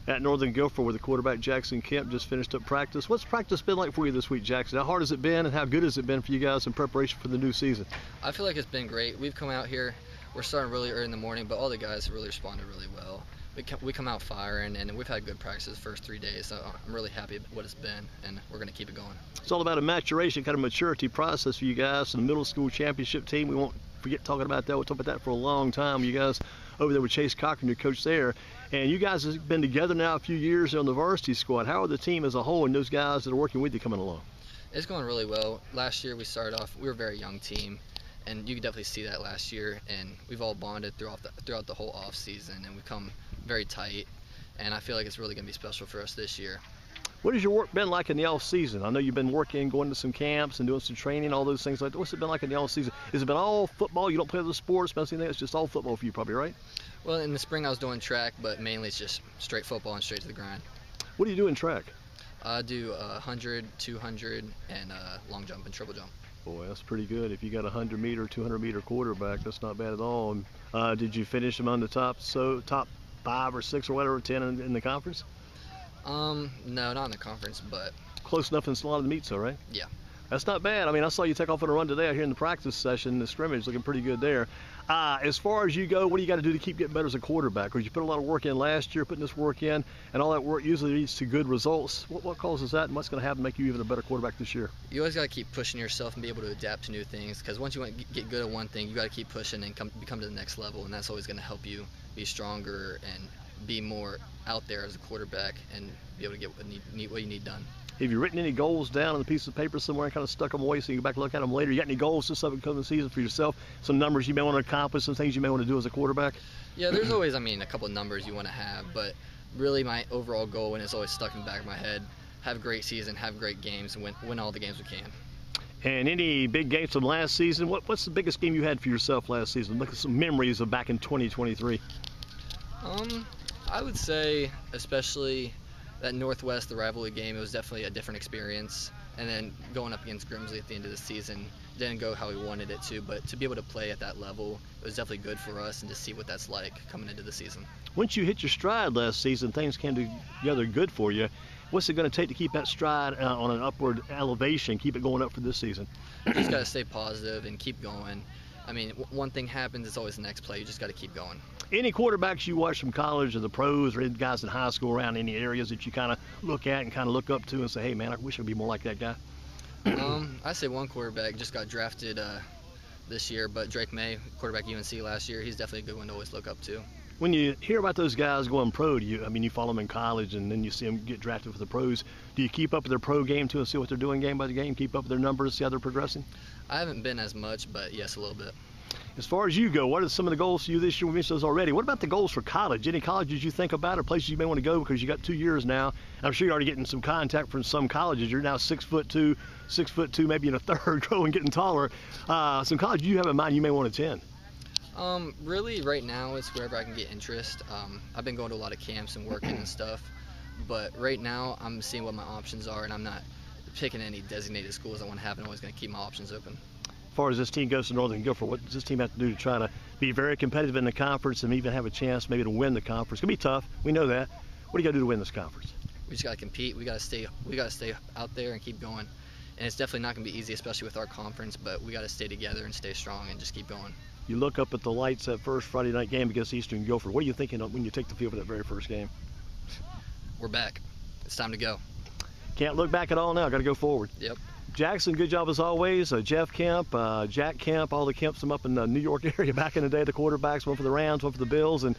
at Northern Guilford, where the quarterback Jaxson Kemp just finished up practice. What's practice been like for you this week, Jaxson? How hard has it been, and how good has it been for you guys in preparation for the new season? I feel like it's been great. We've come out here, we're starting really early in the morning, but all the guys really responded really well. We come out firing, and we've had good practice the first 3 days, so I'm really happy with what it's been, and we're going to keep it going. It's all about a maturation, kind of maturity process for you guys. And the middle school championship team, we won't forget talking about that. We'll talk about that for a long time. You guys over there with Chase Cochran, your coach there, and you guys have been together now a few years on the varsity squad. How are the team as a whole and those guys that are working with you coming along? It's going really well. Last year we started off, we were a very young team, and you could definitely see that last year, and we've all bonded throughout the whole off season, and we've come very tight, and I feel like it's really going to be special for us this year. What has your work been like in the off season? I know you've been working, going to some camps and doing some training, all those things like that. What's it been like in the off season? Has it been all football? You don't play other sports, anything? It's just all football for you, probably, right? Well, in the spring I was doing track, but mainly it's just straight football and straight to the grind. What do you do in track? I do 100, 200, and long jump and triple jump. Boy, that's pretty good. If you got a 100-meter, 200-meter quarterback, that's not bad at all. Did you finish among the top 5 or 6 or whatever, 10 in the conference? No, not in the conference, but close enough in a lot of the meets, though, right? Yeah. That's not bad. I mean, I saw you take off on a run today out here in the practice session. The scrimmage looking pretty good there. As far as you go, what do you got to do to keep getting better as a quarterback? Because you put a lot of work in last year, putting this work in, and all that work usually leads to good results. What causes that, and what's going to happen to make you even a better quarterback this year? You always got to keep pushing yourself and be able to adapt to new things, because once you want to get good at one thing, you got to keep pushing and become to the next level, and that's always going to help you be stronger and be more out there as a quarterback and be able to get what you need done. Have you written any goals down on a piece of paper somewhere and kind of stuck them away so you can go back and look at them later? You got any goals this upcoming season for yourself? Some numbers you may want to accomplish, some things you may want to do as a quarterback? Yeah, there's always, a couple of numbers you want to have, but really my overall goal, and it's always stuck in the back of my head, have a great season, have great games, and win all the games we can. And any big games from last season? What's the biggest game you had for yourself last season? Look at some memories of back in 2023. I would say especially that Northwest, the rivalry game, it was definitely a different experience. And then going up against Grimsley at the end of the season didn't go how we wanted it to, but to be able to play at that level, it was definitely good for us and to see what that's like coming into the season. Once you hit your stride last season, things came together good for you. What's it going to take to keep that stride on an upward elevation, keep it going up for this season? You just got to stay positive and keep going. One thing happens, it's always the next play. You just got to keep going. Any quarterbacks you watch from college or the pros or any guys in high school around any areas that you kind of look at and kind of look up to and say, hey, man, I wish I'd be more like that guy? I say one quarterback just got drafted this year, but Drake May, quarterback UNC last year, he's definitely a good one to always look up to. When you hear about those guys going pro, you follow them in college and then you see them get drafted for the pros. Do you keep up with their pro game too and see what they're doing game by game, keep up with their numbers, see how they're progressing? I haven't been as much, but yes, a little bit. As far as you go, what are some of the goals for you this year? We mentioned those already. What about the goals for college? Any colleges you think about or places you may want to go because you got 2 years now? I'm sure you're already getting some contact from some colleges. You're now 6'2", maybe in a third, growing, getting taller. Some colleges you have in mind you may want to attend? Really, right now, it's wherever I can get interest. I've been going to a lot of camps and working and stuff, but right now I'm seeing what my options are, and I'm not picking any designated schools I want to have, and always going to keep my options open. As far as this team goes to Northern Guilford, what does this team have to do to try to be very competitive in the conference and even have a chance maybe to win the conference? It's going to be tough. We know that. What do you got to do to win this conference? We just got to compete. We got to stay out there and keep going. And it's definitely not going to be easy, especially with our conference, but we got to stay together and stay strong and just keep going. You look up at the lights that first Friday night game against Eastern Guilford. What are you thinking of when you take the field for that very first game? We're back. It's time to go. Can't look back at all now. Got to go forward. Yep. Jaxson, good job as always. Jeff Kemp, Jack Kemp, all the Kemps from up in the New York area back in the day, the quarterbacks, one for the Rams, one for the Bills, and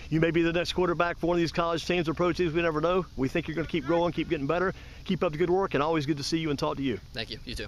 you may be the next quarterback for one of these college teams or pro teams. We never know. We think you're going to keep growing, keep getting better, keep up the good work, and always good to see you and talk to you. Thank you. You too.